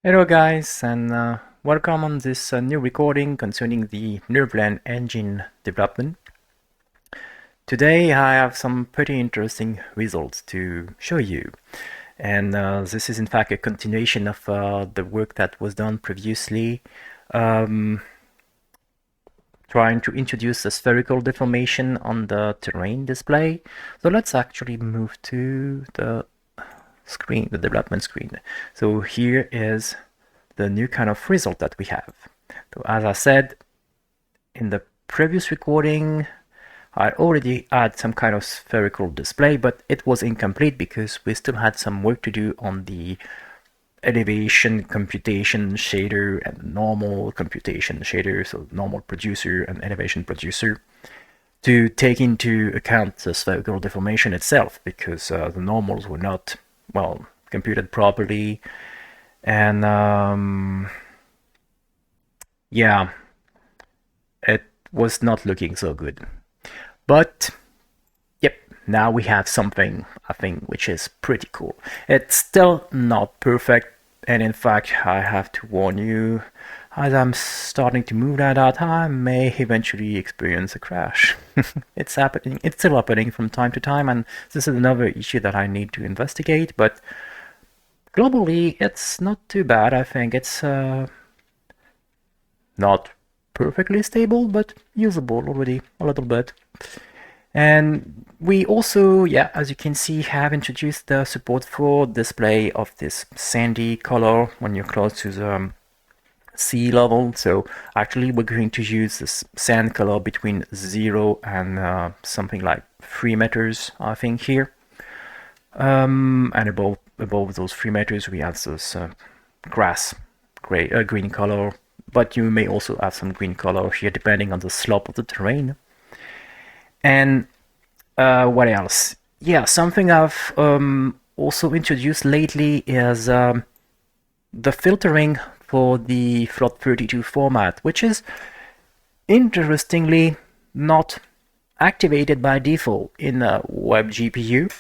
Hello guys, and welcome on this new recording concerning the NervLand engine development. Today I have some pretty interesting results to show you, and this is in fact a continuation of the work that was done previously, trying to introduce a spherical deformation on the terrain display. So let's actually move to the screen, the development screen. So here is the new kind of result that we have. So as I said in the previous recording, I already had some kind of spherical display, but it was incomplete because we still had some work to do on the elevation computation shader and normal computation shader, so normal producer and elevation producer, to take into account the spherical deformation itself, because the normals were not, well, computed properly. And yeah, it was not looking so good. But yep, now we have something, I think, which is pretty cool. It's still not perfect, and in fact, I have to warn you, as I'm starting to move that out, I may eventually experience a crash. It's happening, it's still happening from time to time, and this is another issue that I need to investigate, but globally, it's not too bad. I think it's not perfectly stable, but usable already a little bit. And we also, yeah, as you can see, have introduced the support for display of this sandy color when you're close to the sea level. So actually, we're going to use this sand color between 0 and something like 3 meters, I think, here. And above those 3 meters, we have this grass green color, but you may also have some green color here depending on the slope of the terrain. And what else? Yeah, something I've also introduced lately is the filtering for the FLOT32 format, which is interestingly not activated by default in a web GPU.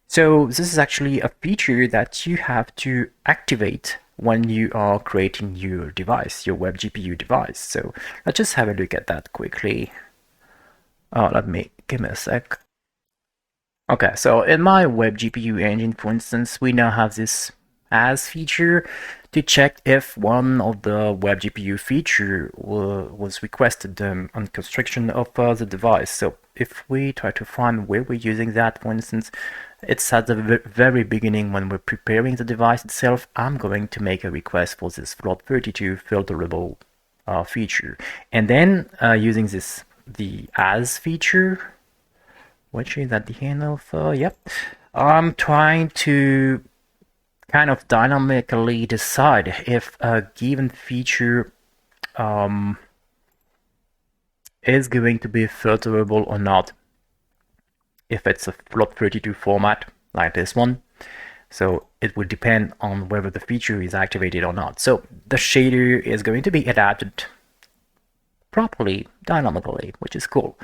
So this is actually a feature that you have to activate when you are creating your device, your web GPU device. So let's just have a look at that quickly. Let me give me a sec. Okay, so in my web GPU engine, for instance, we now have this as feature to check if one of the web GPU feature was requested on construction of the device. So if we try to find where we're using that, for instance, it's at the very beginning when we're preparing the device itself. I'm going to make a request for this FLOT32 filterable feature, and then using the as feature, which is at the end of yep, I'm trying to kind of dynamically decide if a given feature is going to be filterable or not, if it's a FLOT32 format like this one. So it will depend on whether the feature is activated or not. So the shader is going to be adapted properly, dynamically, which is cool.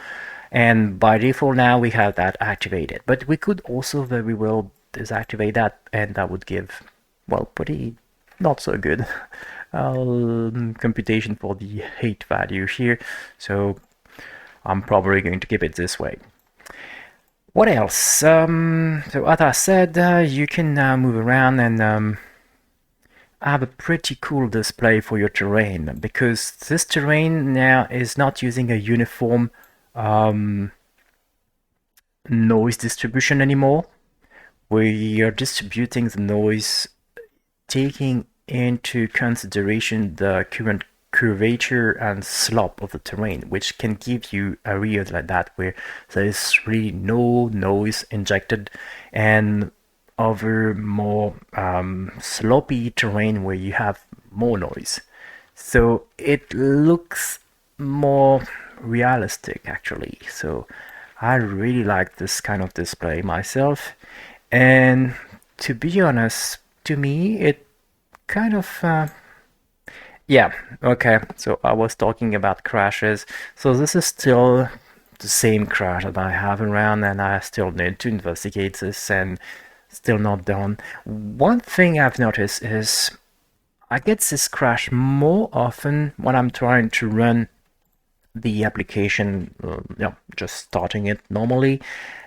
And by default now we have that activated, but we could also very well deactivate that, and that would give, well, pretty not so good computation for the height value here. So I'm probably going to keep it this way. What else? So as I said, you can now move around and have a pretty cool display for your terrain, because this terrain now is not using a uniform noise distribution anymore. We are distributing the noise taking into consideration the current curvature and slope of the terrain, which can give you areas like that where there is really no noise injected, and other more slopey terrain where you have more noise. So it looks more realistic actually. So I really like this kind of display myself, and to be honest, to me it kind of yeah, okay, so I was talking about crashes. So this is still the same crash that I have around, and I still need to investigate this, and still not done. One thing I've noticed is I get this crash more often when I'm trying to run the application, just starting it normally,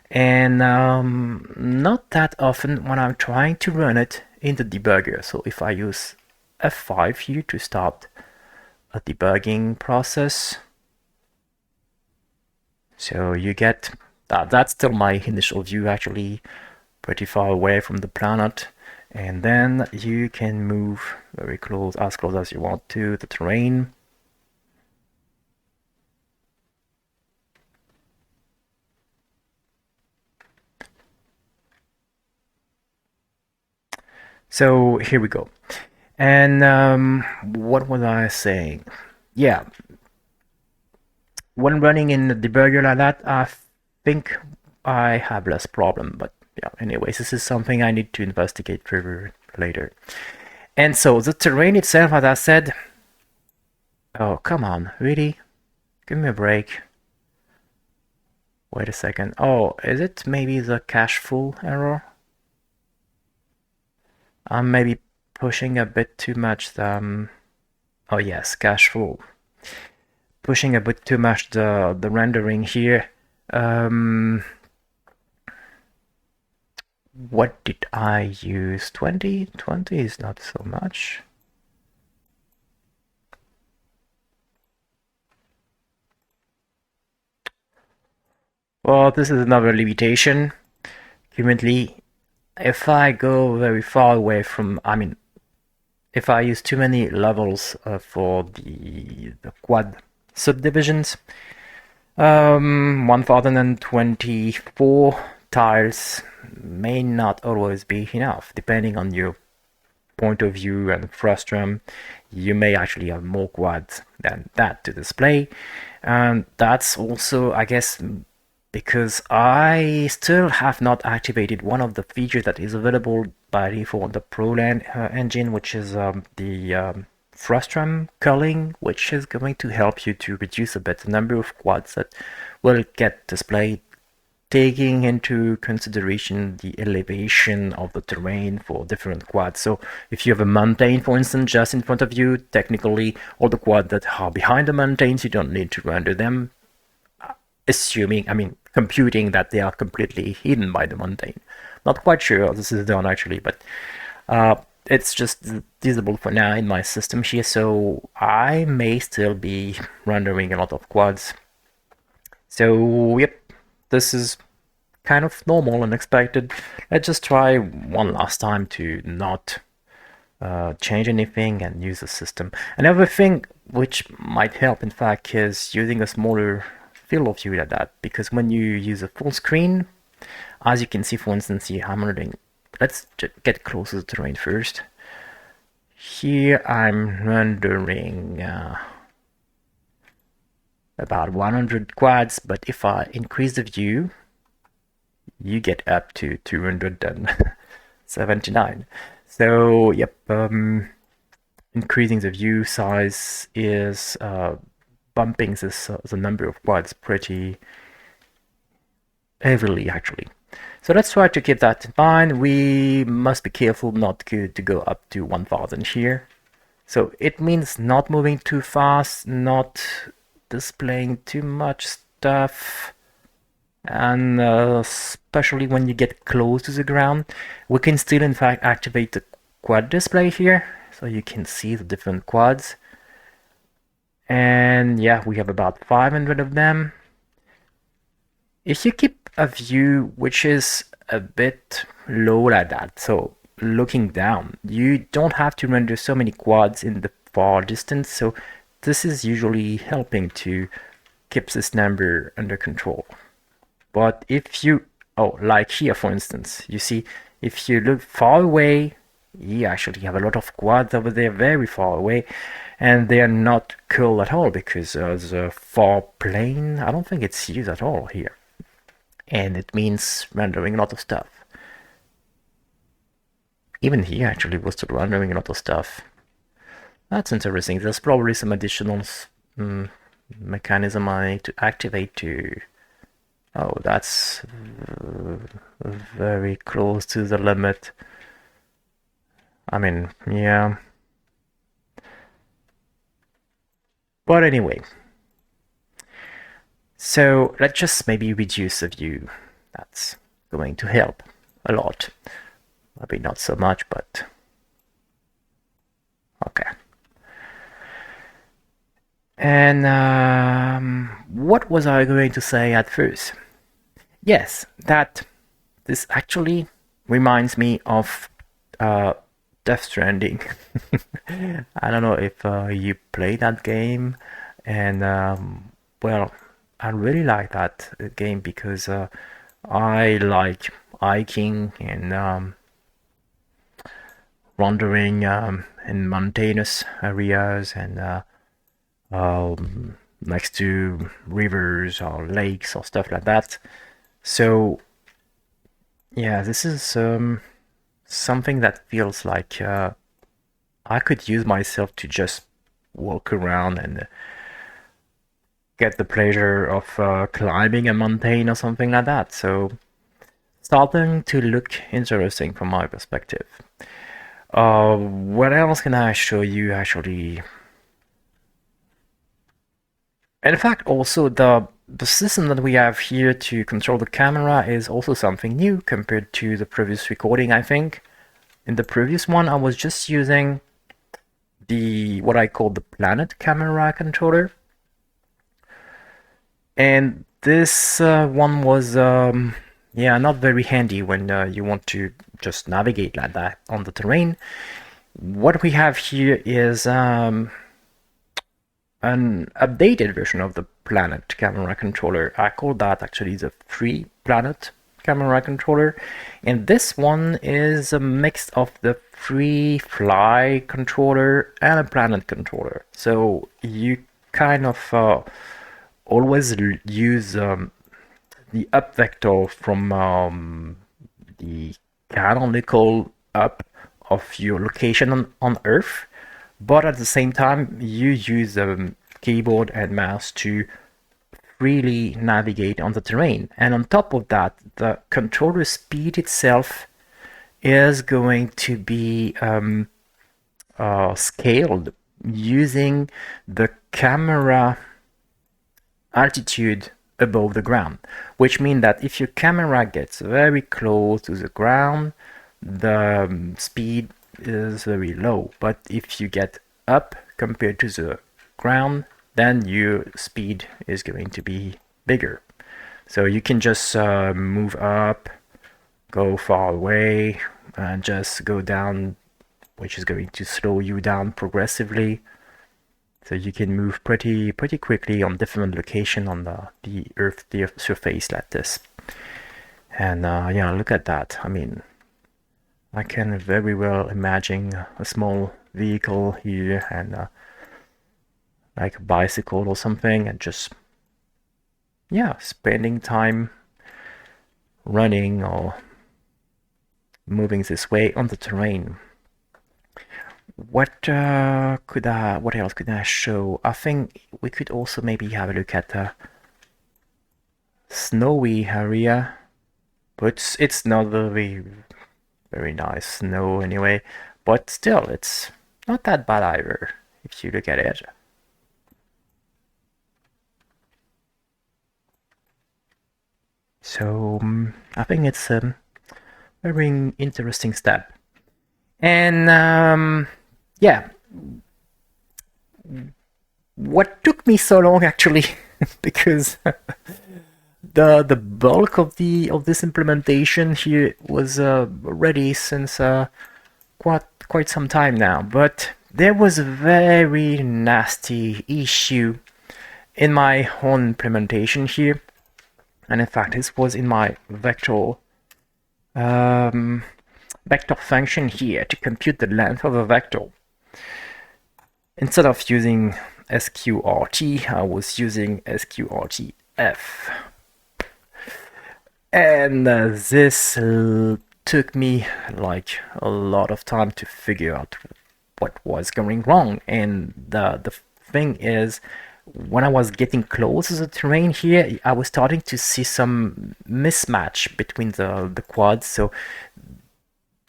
and not that often when I'm trying to run it in the debugger. So if I use F5 here to start a debugging process, so you get that's still my initial view, actually pretty far away from the planet, and then you can move very close, as close as you want to the terrain. So here we go. And what was I saying? Yeah, when running in the debugger like that, I think I have less problem. But yeah, anyways, this is something I need to investigate further later. And so the terrain itself, as I said, oh, come on, really? Give me a break. Wait a second. Oh, is it maybe the cache full error? I'm maybe pushing a bit too much the, oh yes, cache full. Pushing a bit too much the rendering here. What did I use? 20? 20 is not so much. Well, this is another limitation. Currently, if I go very far away from, I mean, if I use too many levels for the quad subdivisions, 1024 tiles may not always be enough, depending on your point of view and frustum. You may actually have more quads than that to display, and that's also, I guess, because I still have not activated one of the features that is available by default on the ProLand engine, which is the frustum culling, which is going to help you to reduce a bit the number of quads that will get displayed, taking into consideration the elevation of the terrain for different quads. So if you have a mountain, for instance, just in front of you, technically all the quads that are behind the mountains, you don't need to render them, computing that they are completely hidden by the mountain. Not quite sure how this is done actually, but it's just visible for now in my system here, so I may still be rendering a lot of quads. So yep, this is kind of normal and expected. Let's just try one last time to not change anything and use the system. Another thing which might help, in fact, is using a smaller field of view like that, because when you use a full screen, as you can see, for instance, here I'm rendering. Let's get close to the terrain first. Here I'm rendering about 100 quads, but if I increase the view, you get up to 279. So yep, increasing the view size is bumping the number of quads pretty heavily actually. So let's try to keep that in mind. We must be careful not to go up to 1000 here. So it means not moving too fast, not displaying too much stuff, and especially when you get close to the ground, we can still in fact activate the quad display here, so you can see the different quads. And yeah, we have about 500 of them. If you keep a view which is a bit low like that, so looking down, you don't have to render so many quads in the far distance, so this is usually helping to keep this number under control. But if you, like here for instance, you see, if you look far away, you actually have a lot of quads over there very far away, and they are not cool at all because the far plane, I don't think it's used at all here, and it means rendering a lot of stuff. Even here actually we're still rendering a lot of stuff. That's interesting. There's probably some additional mechanism I need to activate to. Oh, that's very close to the limit. I mean, yeah. But anyway, so let's just maybe reduce the view. That's going to help a lot. Maybe not so much, but okay. And what was I going to say at first? Yes, that this actually reminds me of Death Stranding. I don't know if you play that game, and well, I really like that game because I like hiking and wandering in mountainous areas and next to rivers or lakes or stuff like that. So yeah, this is something that feels like I could use myself to just walk around and get the pleasure of climbing a mountain or something like that. So starting to look interesting from my perspective. What else can I show you actually? In fact, also the system that we have here to control the camera is also something new compared to the previous recording, I think. In the previous one, I was just using what I call the FreePlanetCameraController. And this one was, yeah, not very handy when you want to just navigate like that on the terrain. What we have here is an updated version of the FreePlanetCameraController. I call that actually the FreePlanetCameraController, and this one is a mix of the FreeFly controller and a Planet controller. So you kind of always use the up vector from the canonical up of your location on Earth, but at the same time you use keyboard and mouse to freely navigate on the terrain. And on top of that, the controller speed itself is going to be scaled using the camera altitude above the ground, which means that if your camera gets very close to the ground, the speed is very low, but if you get up compared to the ground, then your speed is going to be bigger. So you can just move up, go far away, and just go down, which is going to slow you down progressively. So you can move pretty quickly on different locations on the Earth surface like this. And yeah, look at that. I mean, I can very well imagine a small vehicle here and like a bicycle or something, and just, yeah, spending time running or moving this way on the terrain. What else could I show? I think we could also maybe have a look at the snowy area, but it's not very nice snow anyway, but still it's not that bad either if you look at it. So I think it's a very interesting step. And yeah, what took me so long actually because the bulk of this implementation here was ready since quite some time now, but there was a very nasty issue in my own implementation here, and in fact this was in my vector function here to compute the length of a vector. Instead of using sqrt, I was using sqrtf. And this took me like a lot of time to figure out what was going wrong. And the thing is, when I was getting close to the terrain here, I was starting to see some mismatch between the quads. So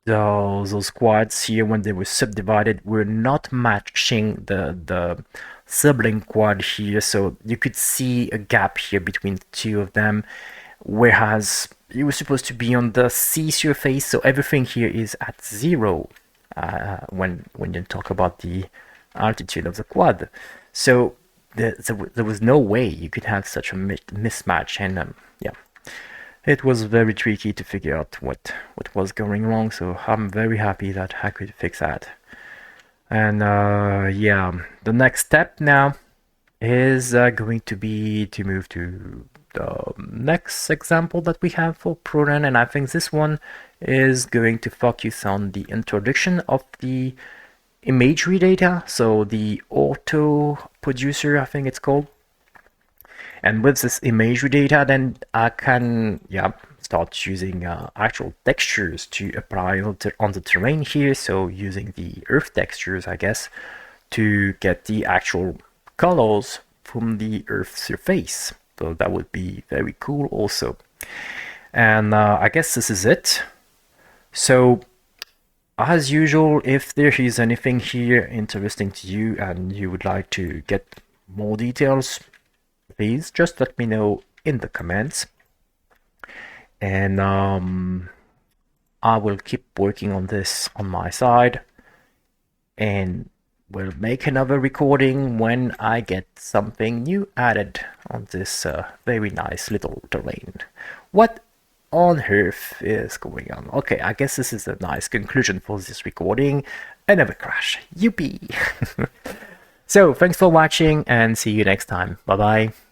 those quads here, when they were subdivided, were not matching the sibling quad here, so you could see a gap here between the two of them, whereas you were supposed to be on the C surface, so everything here is at 0 when you talk about the altitude of the quad. So there was no way you could have such a mismatch, and yeah, it was very tricky to figure out what was going wrong. So I'm very happy that I could fix that. And yeah, the next step now is going to be to move to the next example that we have for ProRun, and I think this one is going to focus on the introduction of the imagery data, so the auto producer, I think it's called. And with this imagery data, then I can start using actual textures to apply on the terrain here, so using the earth textures, I guess, to get the actual colors from the earth surface. So that would be very cool also. And I guess this is it. So as usual, if there is anything here interesting to you and you would like to get more details, please just let me know in the comments. And I will keep working on this on my side, and we'll make another recording when I get something new added on this very nice little terrain. What on earth is going on? Okay, I guess this is a nice conclusion for this recording. Another crash. Yippee! So, thanks for watching and see you next time. Bye bye.